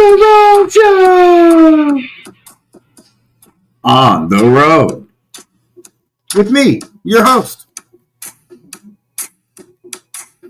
The Road Show! On the road. With me, your host.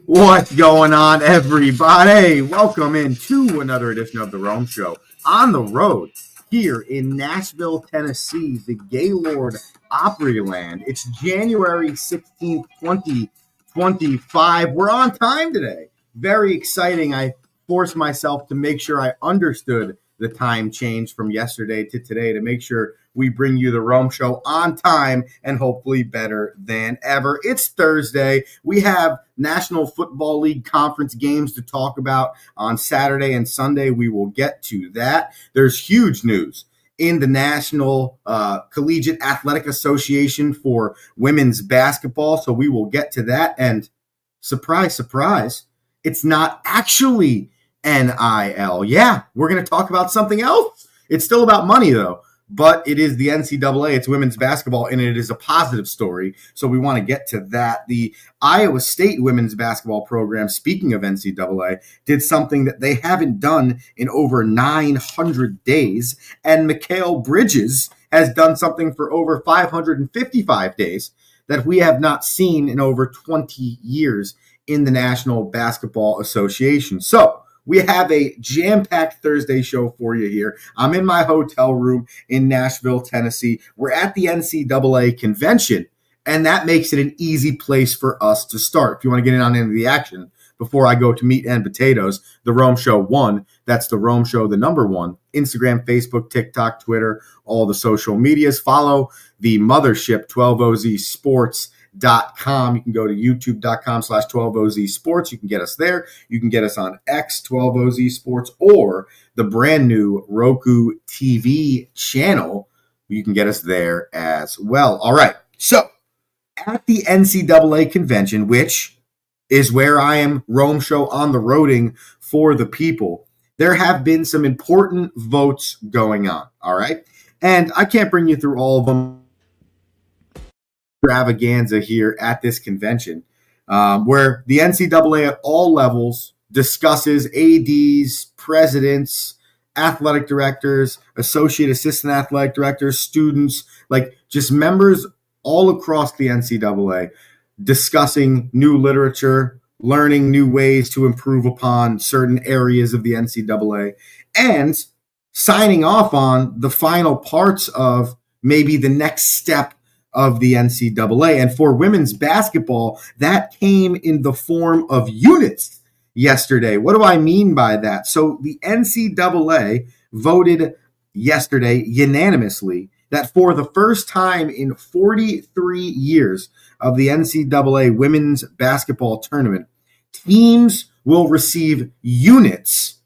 What's going on, everybody? Welcome into another edition of The Rome Show. On the road, here in Nashville, Tennessee, the Gaylord Opryland. It's January 16th, 2025. We're on time today. Very exciting. I forced myself to make sure I understood the time change from yesterday to today to make sure we bring you the Rome Show on time and hopefully better than ever. It's Thursday. We have National Football League conference games to talk about on Saturday and Sunday. We will get to that. There's huge news in the National Collegiate Athletic Association for women's basketball, so we will get to that. And surprise, surprise, it's not actually NIL. Yeah, we're going to talk about something else. It's still about money, though. But it is the NCAA, it's women's basketball, and it is a positive story. So we want to get to that. The Iowa State women's basketball program, speaking of NCAA, did something that they haven't done in over 900 days. And Mikal Bridges has done something for over 555 days that we have not seen in over 20 years in the National Basketball Association. So we have a jam-packed Thursday show for you here. I'm in my hotel room in Nashville, Tennessee. We're at the NCAA convention, and that makes it an easy place for us to start. If you want to get in on any of the action before I go to meat and potatoes, the Rome Show 1, that's the Rome Show, the number 1, Instagram, Facebook, TikTok, Twitter, all the social medias. Follow the mothership, 12OZ Sports. .com. You can go to youtube.com/12OZ Sports. You can get us there. You can get us on X, 12OZ Sports, or the brand new Roku TV channel. You can get us there as well. All right. So at the NCAA convention, which is where I am Rome Show on the roading for the people, there have been some important votes going on. All right. And I can't bring you through all of them. Extravaganza here at this convention, where the NCAA at all levels discusses ADs, presidents, athletic directors, associate assistant athletic directors, students, like just members all across the NCAA discussing new literature, learning new ways to improve upon certain areas of the NCAA, and signing off on the final parts of maybe the next step of the NCAA. And for women's basketball, that came in the form of units yesterday. What do I mean by that? So the NCAA voted yesterday unanimously that for the first time in 43 years of the NCAA women's basketball tournament, teams will receive units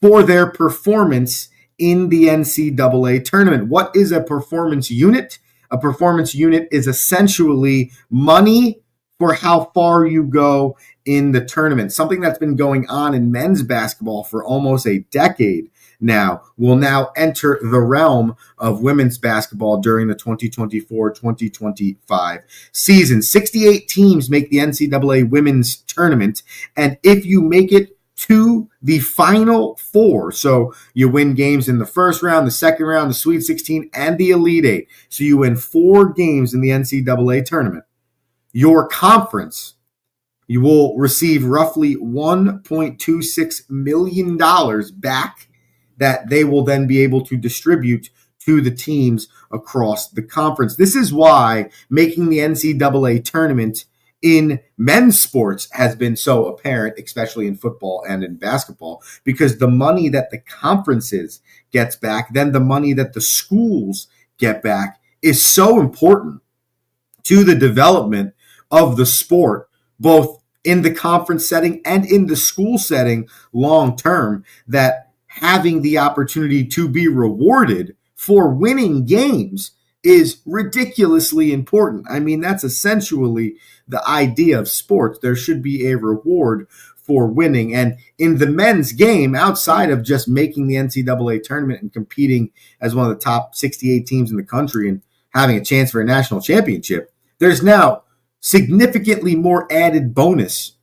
for their performance in the NCAA tournament. What is a performance unit? A performance unit is essentially money for how far you go in the tournament. Something that's been going on in men's basketball for almost a decade now will now enter the realm of women's basketball during the 2024-2025 season. 68 teams make the NCAA women's tournament, and if you make it to the final four. So you win games in the first round, the second round, the Sweet 16, and the Elite Eight. So you win 4 games in the NCAA tournament. Your conference, you will receive roughly $1.26 million back that they will then be able to distribute to the teams across the conference. This is why making the NCAA tournament in men's sports has been so apparent, especially in football and in basketball, because the money that the conferences gets back, then the money that the schools get back is so important to the development of the sport, both in the conference setting and in the school setting long term, that having the opportunity to be rewarded for winning games is ridiculously important. I mean, that's essentially the idea of sports. There should be a reward for winning. And in the men's game, outside of just making the NCAA tournament and competing as one of the top 68 teams in the country and having a chance for a national championship, there's now significantly more added bonus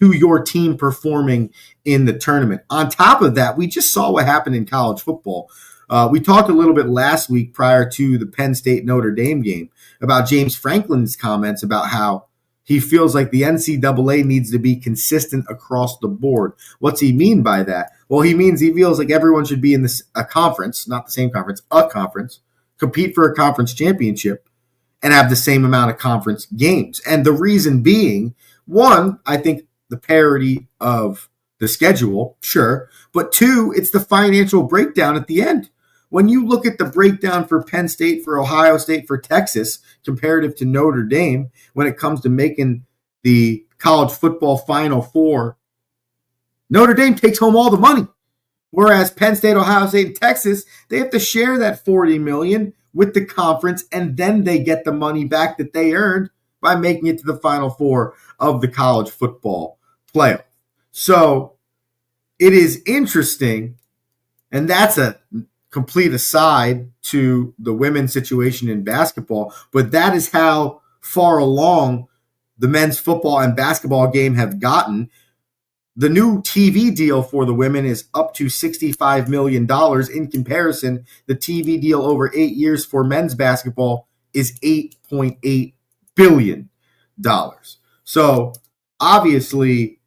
to your team performing in the tournament. On top of that, we just saw what happened in college football. We talked a little bit last week prior to the Penn State Notre Dame game about James Franklin's comments about how he feels like the NCAA needs to be consistent across the board. What's he mean by that? Well, he means he feels like everyone should be in a conference, not the same conference, a conference, compete for a conference championship, and have the same amount of conference games. And the reason being, one, I think the parity of the schedule, sure, but two, it's the financial breakdown at the end. When you look at the breakdown for Penn State, for Ohio State, for Texas, comparative to Notre Dame, when it comes to making the college football Final Four, Notre Dame takes home all the money. Whereas Penn State, Ohio State, and Texas, they have to share that $40 million with the conference, and then they get the money back that they earned by making it to the Final Four of the college football playoff. So it is interesting, and that's a complete aside to the women's situation in basketball, but that is how far along the men's football and basketball game have gotten. The new TV deal for the women is up to $65 million. In comparison, the TV deal over 8 years for men's basketball is $8.8 billion. So obviously,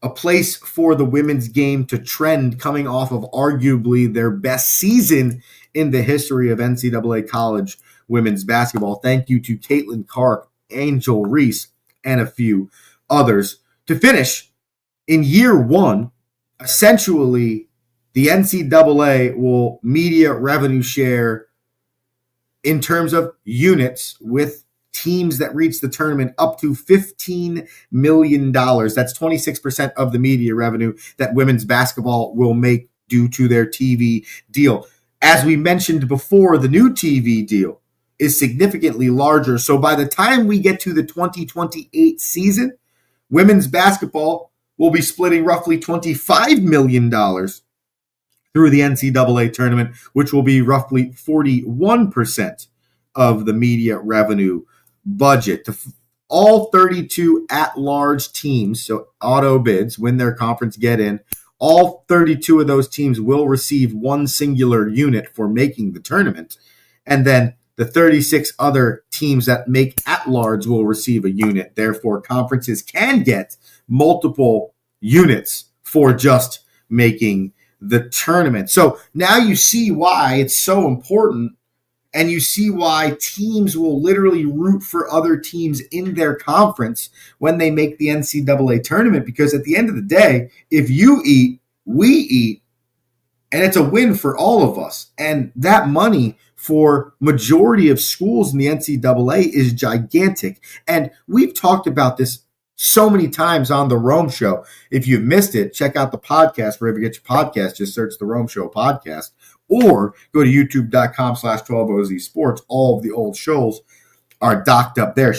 a place for the women's game to trend coming off of arguably their best season in the history of NCAA college women's basketball. Thank you to Caitlin Clark, Angel Reese, and a few others. To finish, in year one, essentially, the NCAA will media revenue share in terms of units with teams that reach the tournament up to $15 million. That's 26% of the media revenue that women's basketball will make due to their TV deal. As we mentioned before, the new TV deal is significantly larger. So by the time we get to the 2028 season, women's basketball will be splitting roughly $25 million through the NCAA tournament, which will be roughly 41% of the media revenue budget. All 32 at-large teams, so auto bids, win their conference, get in. All 32 of those teams will receive one singular unit for making the tournament. And then the 36 other teams that make at-large will receive a unit. Therefore, conferences can get multiple units for just making the tournament. So now you see why it's so important, and you see why teams will literally root for other teams in their conference when they make the NCAA tournament, because at the end of the day, if you eat, we eat, and it's a win for all of us. And that money for majority of schools in the NCAA is gigantic. And we've talked about this so many times on the Rome Show. If you've missed it, check out the podcast wherever you get your podcast. Just search the Rome Show podcast, or go to youtube.com/12OZ Sports. All of the old shows are docked up there.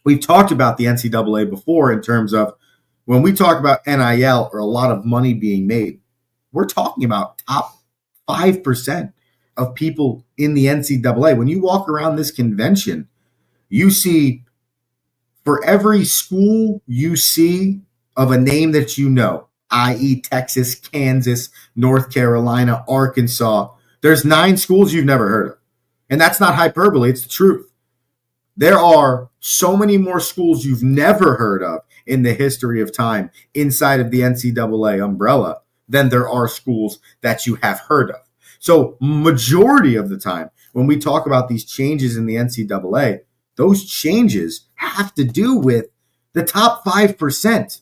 We've talked about the NCAA before in terms of when we talk about NIL or a lot of money being made, we're talking about top 5% of people in the NCAA. When you walk around this convention, you see, for every school you see of a name that you know, i.e. Texas, Kansas, North Carolina, Arkansas, there's 9 schools you've never heard of. And that's not hyperbole, it's the truth. There are so many more schools you've never heard of in the history of time inside of the NCAA umbrella than there are schools that you have heard of. So majority of the time, when we talk about these changes in the NCAA, those changes have to do with the top 5%,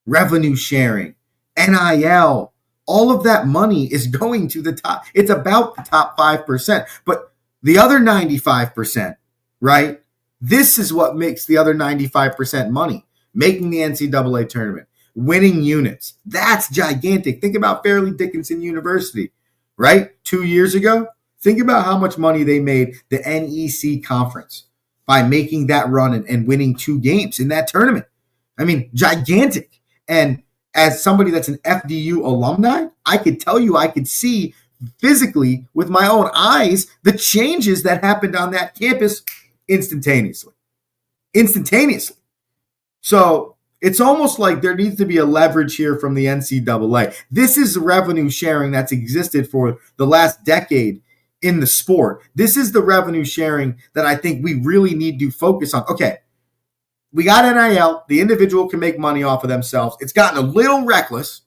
revenue sharing, NIL, all of that money is going to the top. It's about the top 5%. But the other 95%, right? This is what makes the other 95% money, making the NCAA tournament, winning units. That's gigantic. Think about Fairleigh Dickinson University, right? 2 years ago, think about how much money they made the NEC conference by making that run and winning 2 games in that tournament. I mean, gigantic. And as somebody that's an FDU alumni, I could tell you, I could see physically with my own eyes the changes that happened on that campus instantaneously. So It's almost like there needs to be a leverage here from the NCAA. This is revenue sharing that's existed for the last decade in the sport. This is the revenue sharing that I think we really need to focus on. Okay, we got NIL. The individual can make money off of themselves. It's gotten a little reckless.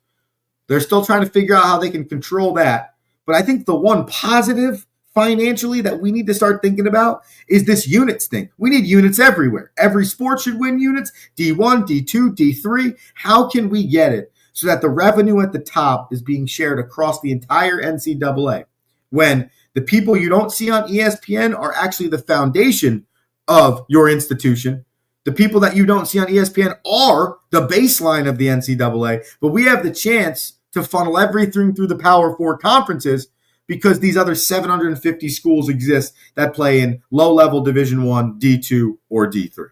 They're still trying to figure out how they can control that. But I think the one positive financially that we need to start thinking about is this units thing. We need units everywhere. Every sport should win units, D1, D2, D3. How can we get it so that the revenue at the top is being shared across the entire NCAA when the people you don't see on ESPN are actually the foundation of your institution? The people that you don't see on ESPN are the baseline of the NCAA, but we have the chance to funnel everything through the Power Four conferences because these other 750 schools exist that play in low-level Division I, D2, or D3.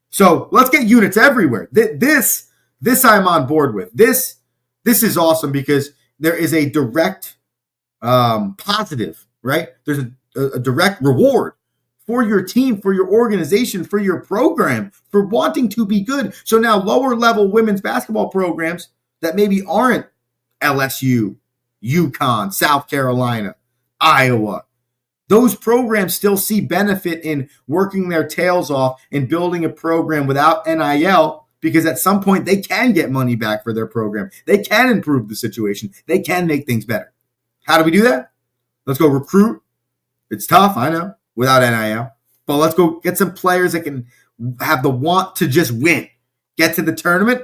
So let's get units everywhere. This I'm on board with. This is awesome because there is a direct positive, right? There's a direct reward for your team, for your organization, for your program, for wanting to be good. So now lower-level women's basketball programs that maybe aren't LSU, UConn, South Carolina, Iowa, those programs still see benefit in working their tails off and building a program without NIL because at some point they can get money back for their program. They can improve the situation. They can make things better. How do we do that? Let's go recruit. It's tough, I know, without NIL. But let's go get some players that can have the want to just win, get to the tournament,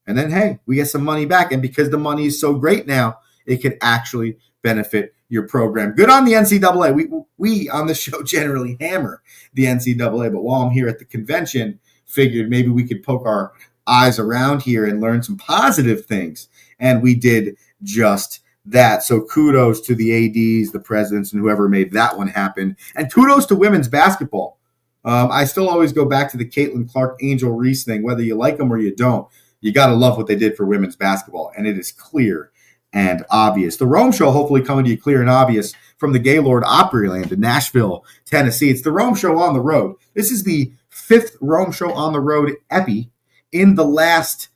and then, hey, we get some money back. And because the money is so great now, it could actually benefit your program. Good on the NCAA. We on the show generally hammer the NCAA, but while I'm here at the convention, figured maybe we could poke our eyes around here and learn some positive things. And we did just that. So kudos to the ADs, the presidents, and whoever made that one happen. And kudos to women's basketball. I still always go back to the Caitlin Clark, Angel Reese thing. Whether you like them or you don't, you got to love what they did for women's basketball. And it is clear and obvious. The Rome Show hopefully coming to you clear and obvious from the Gaylord Opryland in Nashville, Tennessee. It's the Rome Show on the road. This is the 5th Rome Show on the road epi in the last,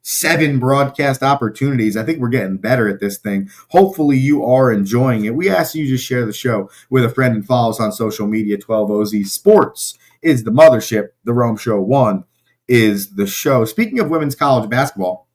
7 broadcast opportunities. I think we're getting better at this thing. Hopefully you are enjoying it. We ask you to share the show with a friend and follow us on social media. 12OZ Sports is the mothership. The Rome Show 1 is the show. Speaking of women's college basketball,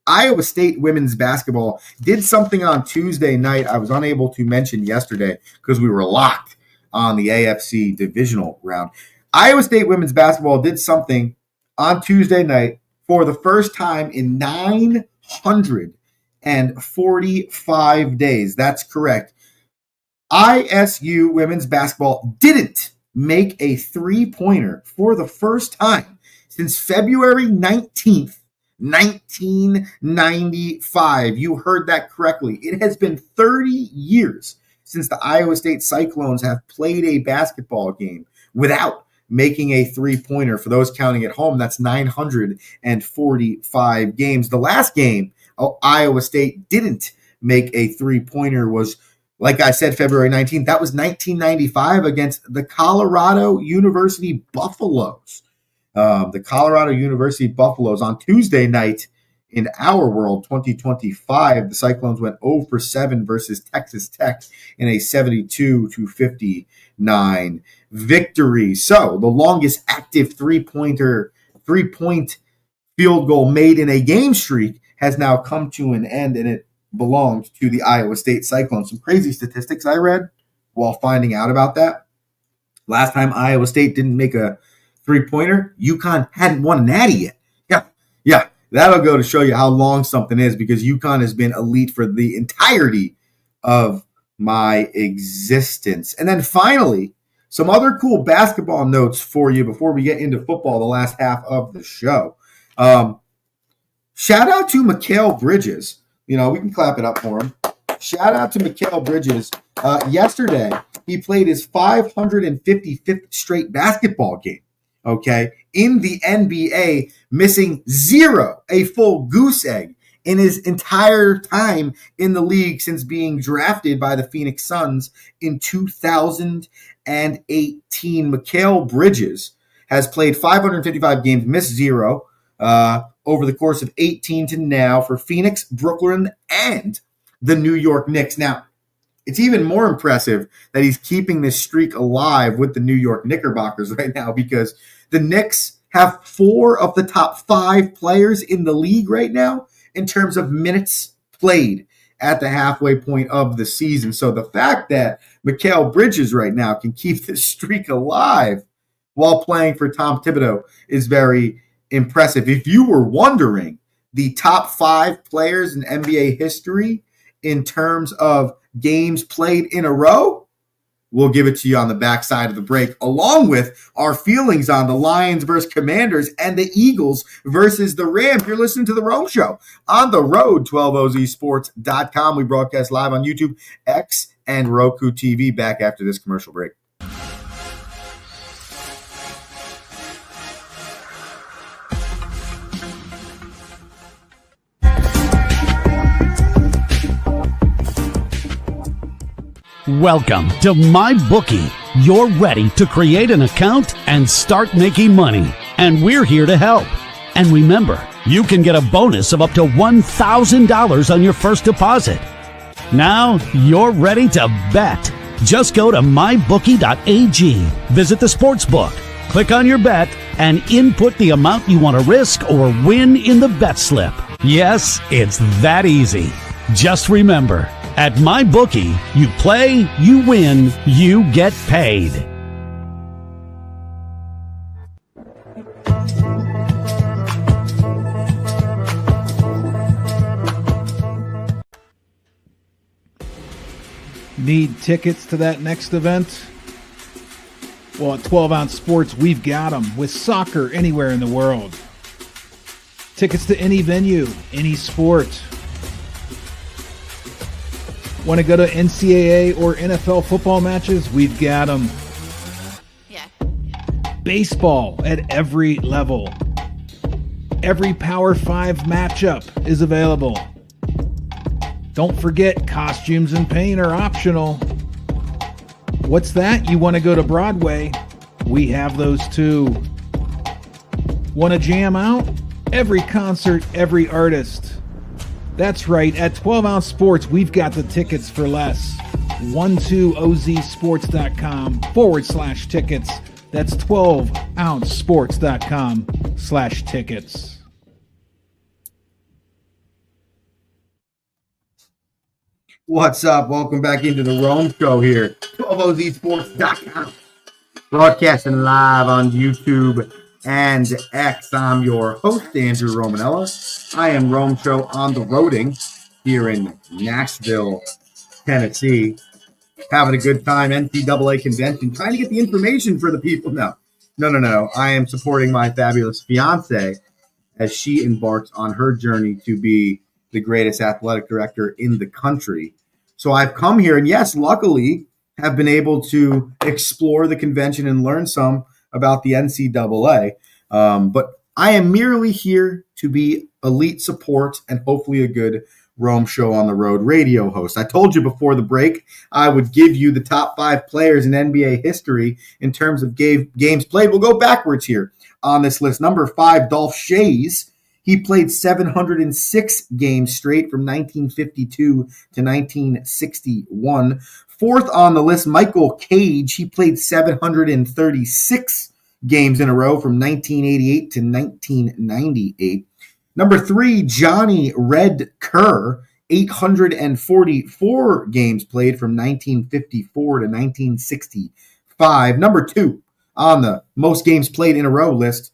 Iowa State women's basketball did something on Tuesday night I was unable to mention yesterday because we were locked on the AFC divisional round. Iowa State women's basketball did something on Tuesday night for the first time in 945 days. That's correct. ISU women's basketball didn't make a three-pointer for the first time since February 19th, 1995. You heard that correctly. It has been 30 years since the Iowa State Cyclones have played a basketball game without making a three-pointer. For those counting at home, that's 945 games. The last game Iowa State didn't make a three-pointer was, like I said, February 19th. That was 1995 against the Colorado University Buffaloes. The Colorado University Buffaloes on Tuesday night in our world, 2025, the Cyclones went 0 for 7 versus Texas Tech in a 72-59 victory. So the longest active three-point field goal made in a game streak has now come to an end, and it belongs to the Iowa State Cyclones. Some crazy statistics I read while finding out about that. Last time Iowa State didn't make a three-pointer, UConn hadn't won a natty yet. Yeah, that'll go to show you how long something is, because UConn has been elite for the entirety of my existence. And then finally, some other cool basketball notes for you before we get into football, the last half of the show. Shout out to Mikal Bridges. We can clap it up for him. Shout out to Mikal Bridges. Yesterday, he played his 555th straight basketball game. Okay, in the NBA, missing 0, a full goose egg in his entire time in the league since being drafted by the Phoenix Suns in 2018. Mikal Bridges has played 555 games, missed 0 over the course of 18 to now for Phoenix, Brooklyn, and the New York Knicks. Now, it's even more impressive that he's keeping this streak alive with the New York Knickerbockers right now, because the Knicks have 4 of the top 5 players in the league right now in terms of minutes played at the halfway point of the season. So the fact that Mikal Bridges right now can keep this streak alive while playing for Tom Thibodeau is very impressive. If you were wondering the top 5 players in NBA history in terms of games played in a row, we'll give it to you on the backside of the break, along with our feelings on the Lions versus Commanders and the Eagles versus the Rams. You're listening to The Rome Show on the road, 12ozsports.com. We broadcast live on YouTube, X, and Roku TV. Back after this commercial break. Welcome to MyBookie. You're ready to create an account and start making money, and we're here to help. And remember, you can get a bonus of up to $1,000 on your first deposit. Now you're ready to bet. Just go to mybookie.ag, visit the sportsbook, click on your bet, and input the amount you want to risk or win in the bet slip. Yes, it's that easy. Just remember, at MyBookie, you play, you win, you get paid. Need tickets to that next event? Well, at 12 Ounce Sports, we've got them with soccer anywhere in the world. Tickets to any venue, any sport. Want to go to NCAA or NFL football matches? We've got them. Yeah. Baseball at every level. Every Power 5 matchup is available. Don't forget, costumes and paint are optional. What's that? You want to go to Broadway? We have those too. Want to jam out? Every concert, every artist. That's right, at 12 Ounce Sports, we've got the tickets for less. 12ozsports.com/tickets. That's 12ouncesports.com/tickets. What's up? Welcome back into the Rome Show here. 12ozsports.com. Broadcasting live on YouTube and X. I'm your host, Andrew Romanella. I am Rome Show on the roading here in Nashville, Tennessee. Having a good time, NCAA convention, trying to get the information for the people. No. I am supporting my fabulous fiance as she embarks on her journey to be the greatest athletic director in the country. So I've come here, and yes, luckily, have been able to explore the convention and learn some about the NCAA. But I am merely here to be elite support and hopefully a good Rome Show on the road radio host. I told you before the break I would give you the top 5 players in NBA history in terms of games played. We'll go backwards here on this list. Number 5, Dolph Schayes. He played 706 games straight from 1952 to 1961. 4th on the list, Michael Cage. He played 736 games in a row from 1988 to 1998. Number 3, Johnny Red Kerr. 844 games played from 1954 to 1965. Number 2 on the most games played in a row list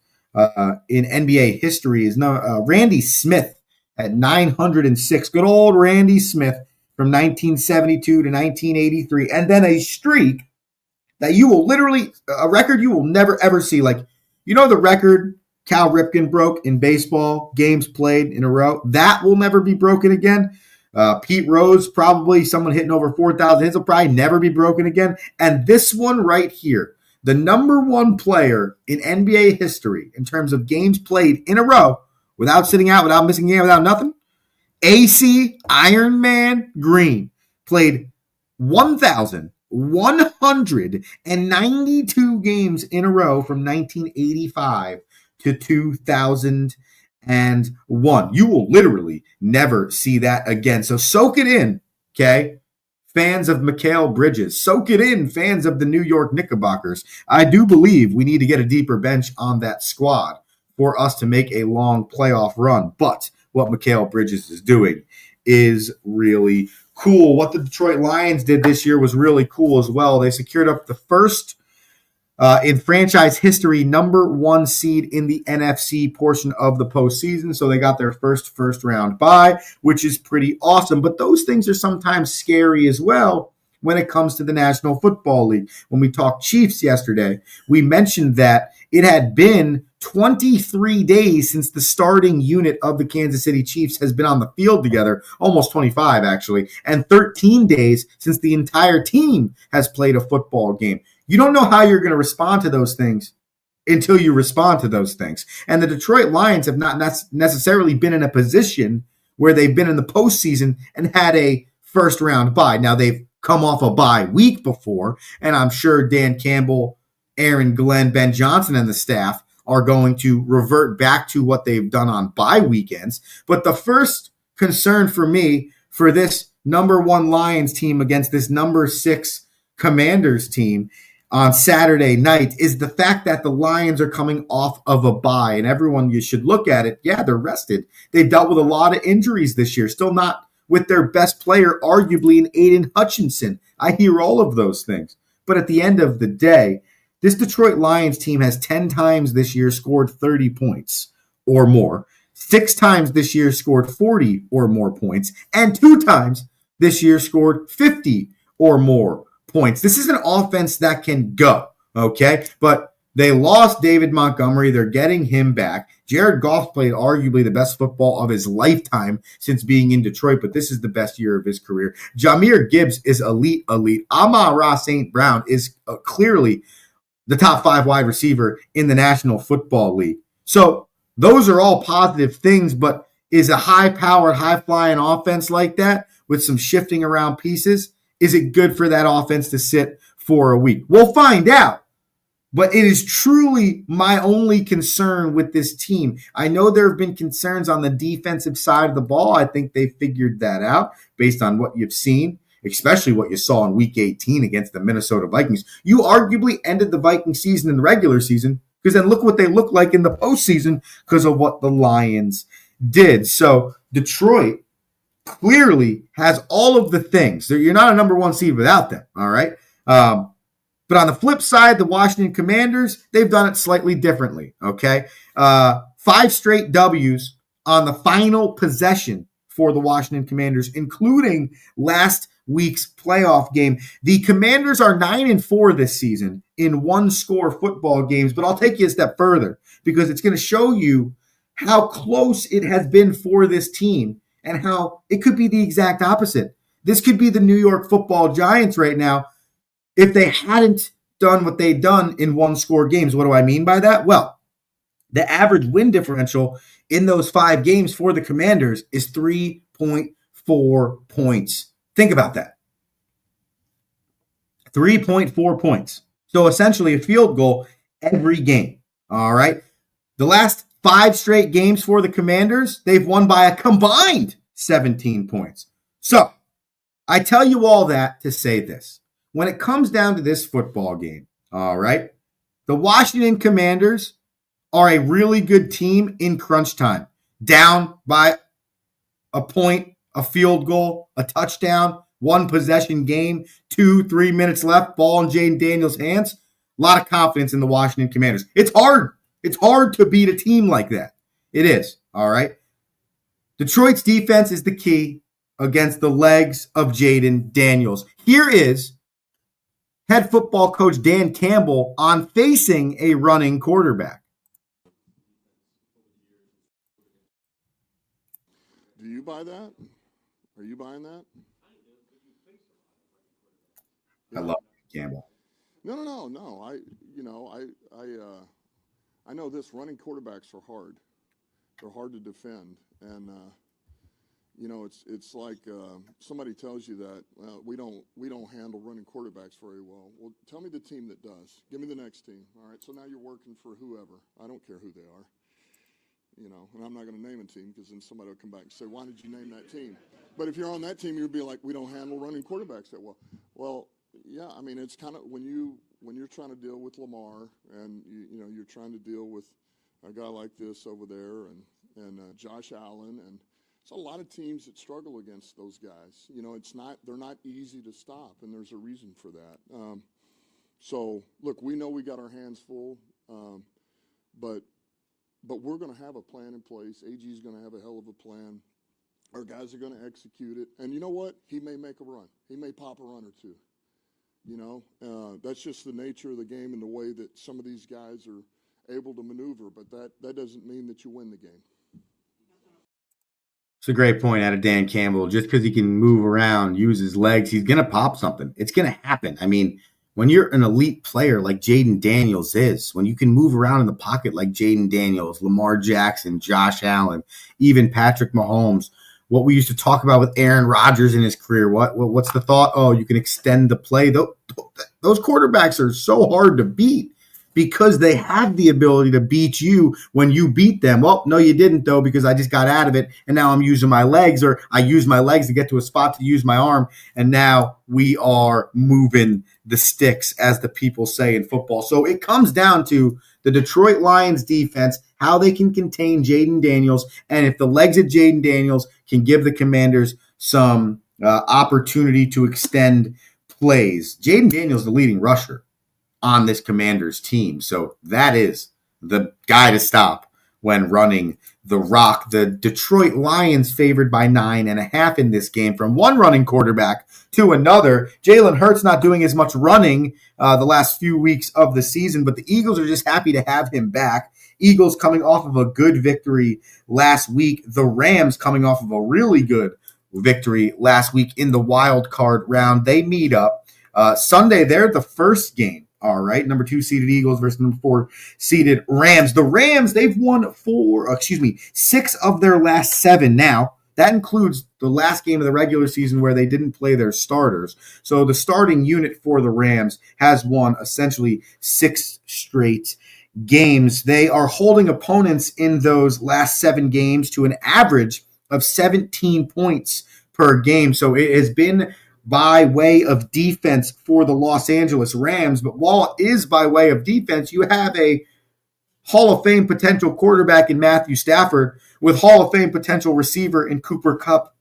in NBA history is Randy Smith at 906. Good old Randy Smith from 1972 to 1983. And then a streak that you will literally, a record you will never ever see. Like, you know the record Cal Ripken broke in baseball, games played in a row? That will never be broken again. Pete Rose, probably someone hitting over 4,000 hits, will probably never be broken again. And this one right here, the number 1 player in NBA history in terms of games played in a row, without sitting out, without missing a game, without nothing, AC Iron Man Green played 1,000 192 games in a row from 1985 to 2001. You will literally never see that again. So soak it in, okay? Fans of Mikal Bridges. Soak it in, fans of the New York Knickerbockers. I do believe we need to get a deeper bench on that squad for us to make a long playoff run. But what Mikal Bridges is doing is really cool. What the Detroit Lions did this year was really cool as well. They secured up the first in franchise history #1 seed in the NFC portion of the postseason. So they got their first round bye, which is pretty awesome. But those things are sometimes scary as well when it comes to the National Football League. When we talked Chiefs yesterday, we mentioned that it had been 23 days since the starting unit of the Kansas City Chiefs has been on the field together, almost 25 actually, and 13 days since the entire team has played a football game. You don't know how you're going to respond to those things until you respond to those things. And the Detroit Lions have not necessarily been in a position where they've been in the postseason and had a first round bye. Now, they've come off a bye week before, and I'm sure Dan Campbell, Aaron Glenn, Ben Johnson, and the staff are going to revert back to what they've done on bye weekends. But the first concern for me for this #1 Lions team against this #6 Commanders team on Saturday night is the fact that the Lions are coming off of a bye. And everyone, you should look at it. Yeah, they're rested. They've dealt with a lot of injuries this year, still not with their best player, arguably in Aiden Hutchinson. I hear all of those things. But at the end of the day, this Detroit Lions team has 10 times this year scored 30 points or more, 6 times this year scored 40 or more points, and 2 times this year scored 50 or more points. This is an offense that can go, okay? But they lost David Montgomery. They're getting him back. Jared Goff played arguably the best football of his lifetime since being in Detroit, but this is the best year of his career. Jahmyr Gibbs is elite. Amon-Ra St. Brown is clearly the top 5 wide receiver in the National Football League. So those are all positive things, but is a high-powered, high-flying offense like that with some shifting around pieces, is it good for that offense to sit for a week? We'll find out. But it is truly my only concern with this team. I know there have been concerns on the defensive side of the ball. I think they figured that out based on what you've seen, especially what you saw in Week 18 against the Minnesota Vikings. You arguably ended the Viking season in the regular season because then look what they look like in the postseason because of what the Lions did. So Detroit clearly has all of the things. So you're not a #1 seed without them, all right? But on the flip side, the Washington Commanders, they've done it slightly differently, okay? 5 straight W's on the final possession for the Washington Commanders, including last week's playoff game. The Commanders are 9-4 this season in one-score football games, but I'll take you a step further because it's going to show you how close it has been for this team and how it could be the exact opposite. This could be the New York Football Giants right now if they hadn't done what they've done in one-score games. What do I mean by that? Well, the average win differential in those 5 games for the Commanders is 3.4 points. Think about that. 3.4 points. So essentially a field goal every game. All right. The last 5 straight games for the Commanders, they've won by a combined 17 points. So I tell you all that to say this. When it comes down to this football game, all right, the Washington Commanders are a really good team in crunch time. Down by a point, a field goal, a touchdown, 1 possession game, 2-3 minutes left, ball in Jaden Daniels' hands. A lot of confidence in the Washington Commanders. It's hard. It's hard to beat a team like that. It is, all right? Detroit's defense is the key against the legs of Jaden Daniels. Here is head football coach Dan Campbell on facing a running quarterback. Do you buy that? Are you buying that? I love Campbell. No. I know this. Running quarterbacks are hard. They're hard to defend, and it's like somebody tells you that we don't handle running quarterbacks very well. Well, tell me the team that does. Give me the next team. All right, so now you're working for whoever. I don't care who they are. And I'm not going to name a team because then somebody will come back and say, why did you name that team? But if you're on that team, you'd be like, we don't handle running quarterbacks that well. Well, yeah, I mean, it's kind of when you're trying to deal with Lamar and you're trying to deal with a guy like this over there and Josh Allen, and it's a lot of teams that struggle against those guys. They're not easy to stop, and there's a reason for that. So look, we know we got our hands full, but we're going to have a plan in place. AG is going to have a hell of a plan. Our guys are going to execute it. And you know what? He may make a run. He may pop a run or two. That's just the nature of the game and the way that some of these guys are able to maneuver. But that doesn't mean that you win the game. It's a great point out of Dan Campbell. Just because he can move around, use his legs, he's going to pop something. It's going to happen. I mean, when you're an elite player like Jaden Daniels is, when you can move around in the pocket like Jaden Daniels, Lamar Jackson, Josh Allen, even Patrick Mahomes, what we used to talk about with Aaron Rodgers in his career, what's the thought? Oh, you can extend the play. Those quarterbacks are so hard to beat because they have the ability to beat you when you beat them. Well, no, you didn't, though, because I just got out of it, and now I'm using my legs, or I use my legs to get to a spot to use my arm, and now we are moving the sticks, as the people say in football. So it comes down to the Detroit Lions defense, how they can contain Jaden Daniels, and if the legs of Jaden Daniels can give the Commanders some opportunity to extend plays. Jaden Daniels is the leading rusher on this Commanders team. So that is the guy to stop when running the rock. The Detroit Lions favored by 9.5 in this game from one running quarterback to another. Jalen Hurts not doing as much running the last few weeks of the season, but the Eagles are just happy to have him back. Eagles coming off of a good victory last week. The Rams coming off of a really good victory last week in the wild card round. They meet up Sunday. They're the first game. All right, number 2 seeded Eagles versus number 4 seeded Rams. The Rams, they've won 6 of their last 7 now. That includes the last game of the regular season where they didn't play their starters. So the starting unit for the Rams has won essentially 6 straight games. They are holding opponents in those last 7 games to an average of 17 points per game. So it has been by way of defense for the Los Angeles Rams. But while it is by way of defense, you have a Hall of Fame potential quarterback in Matthew Stafford with Hall of Fame potential receiver in Cooper Kupp,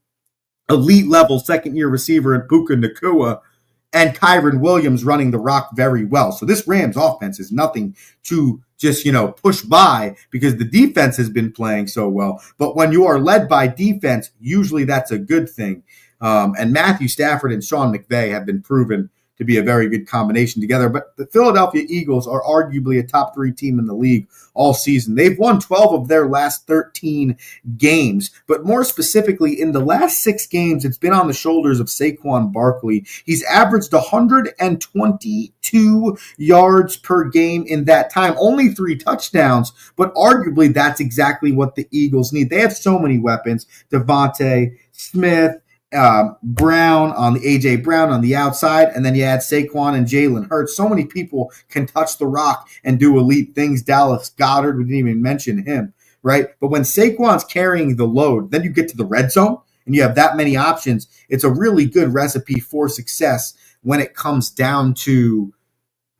elite level second-year receiver in Puka Nacua, and Kyron Williams running the rock very well. So this Rams offense is nothing to just, push by because the defense has been playing so well. But when you are led by defense, usually that's a good thing. And Matthew Stafford and Sean McVay have been proven to be a very good combination together. But the Philadelphia Eagles are arguably a top 3 team in the league all season. They've won 12 of their last 13 games. But more specifically, in the last 6 games, it's been on the shoulders of Saquon Barkley. He's averaged 122 yards per game in that time. Only 3 touchdowns, but arguably that's exactly what the Eagles need. They have so many weapons. Devontae Smith, Brown on the AJ Brown on the outside, and then you add Saquon and Jalen Hurts. So many people can touch the rock and do elite things. Dallas Goedert, we didn't even mention him, right? But when Saquon's carrying the load, then you get to the red zone and you have that many options. It's a really good recipe for success when it comes down to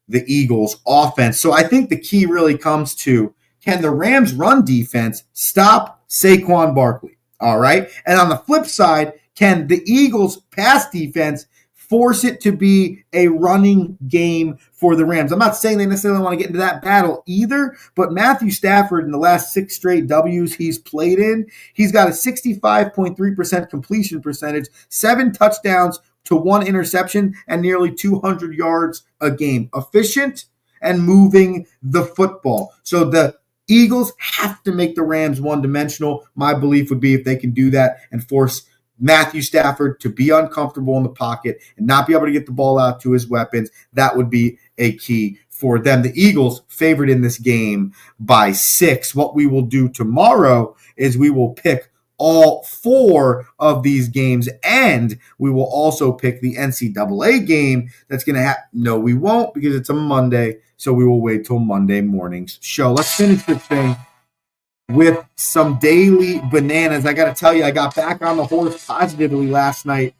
the Eagles offense. So I think the key really comes to, can the Rams run defense stop Saquon Barkley? All right. And on the flip side, can the Eagles pass defense force it to be a running game for the Rams? I'm not saying they necessarily want to get into that battle either, but Matthew Stafford in the last 6 straight W's he's played in, he's got a 65.3% completion percentage, 7 touchdowns to 1 interception, and nearly 200 yards a game. Efficient and moving the football. So the Eagles have to make the Rams one-dimensional. My belief would be if they can do that and force Matthew Stafford to be uncomfortable in the pocket and not be able to get the ball out to his weapons, that would be a key for them. The Eagles favored in this game by 6. What we will do tomorrow is we will pick all 4 of these games, and we will also pick the NCAA game that's going to happen. No, we won't, because it's a Monday, so we will wait till Monday morning's show. Let's finish this thing with some daily bananas. I got to tell you, I got back on the horse positively last night.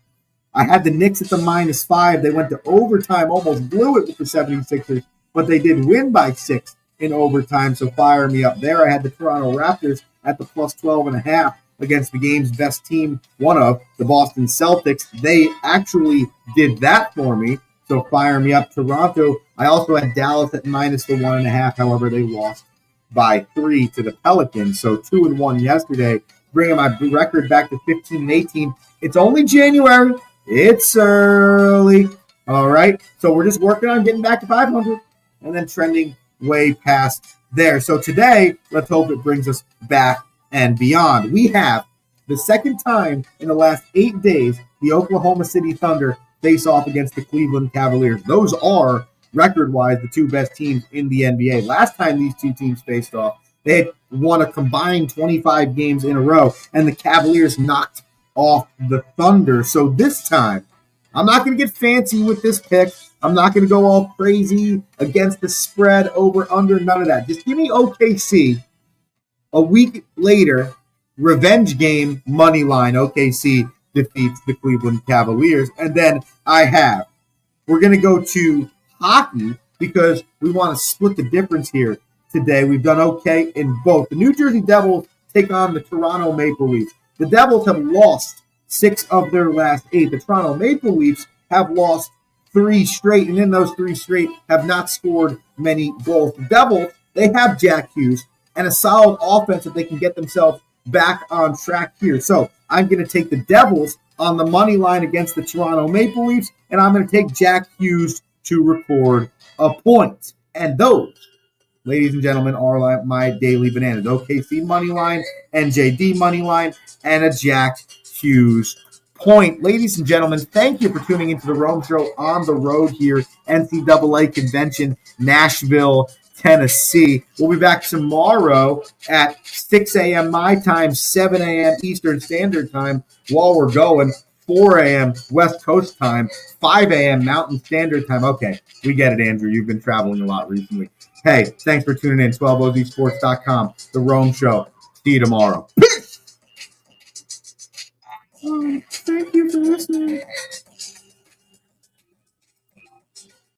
I had the Knicks at the -5. They went to overtime, almost blew it with the 76ers, but they did win by 6 in overtime, so fire me up there. I had the Toronto Raptors at the +12.5 against the game's best team, one of the Boston Celtics. They actually did that for me, so fire me up, Toronto. I also had Dallas at -1.5. However, they lost by 3 to the Pelicans, so 2-1 yesterday, bringing my record back to 15-18. It's only January. It's early. All right, so we're just working on getting back to 500 and then trending way past there. So today, let's hope it brings us back and beyond. We have the second time in the last 8 days the Oklahoma City Thunder face off against the Cleveland Cavaliers. Those are, record-wise, the 2 best teams in the NBA. Last time these 2 teams faced off, they had won a combined 25 games in a row, and the Cavaliers knocked off the Thunder. So this time, I'm not going to get fancy with this pick. I'm not going to go all crazy against the spread, over, under, none of that. Just give me OKC. A week later, revenge game, money line. OKC defeats the Cleveland Cavaliers. And then we're going to go to hockey because we want to split the difference here today. We've done okay in both. The New Jersey Devils take on the Toronto Maple Leafs. The Devils have lost 6 of their last 8. The Toronto Maple Leafs have lost 3 straight, and in those 3 straight have not scored many goals. The Devils, they have Jack Hughes and a solid offense that they can get themselves back on track here. So I'm going to take the Devils on the money line against the Toronto Maple Leafs, and I'm going to take Jack Hughes to record a point. And those, ladies and gentlemen, are my daily bananas. OKC money line, NJD money line, and a Jack Hughes point. Ladies and gentlemen, thank you for tuning into the Rome Show on the road here, NCAA Convention, Nashville, Tennessee. We'll be back tomorrow at 6 a.m. my time, 7 a.m. Eastern Standard Time while we're going, 4 a.m. West Coast time, 5 a.m. Mountain Standard Time. Okay, we get it, Andrew. You've been traveling a lot recently. Hey, thanks for tuning in. 12ozsports.com, The Rome Show. See you tomorrow. Peace! Thank you for listening.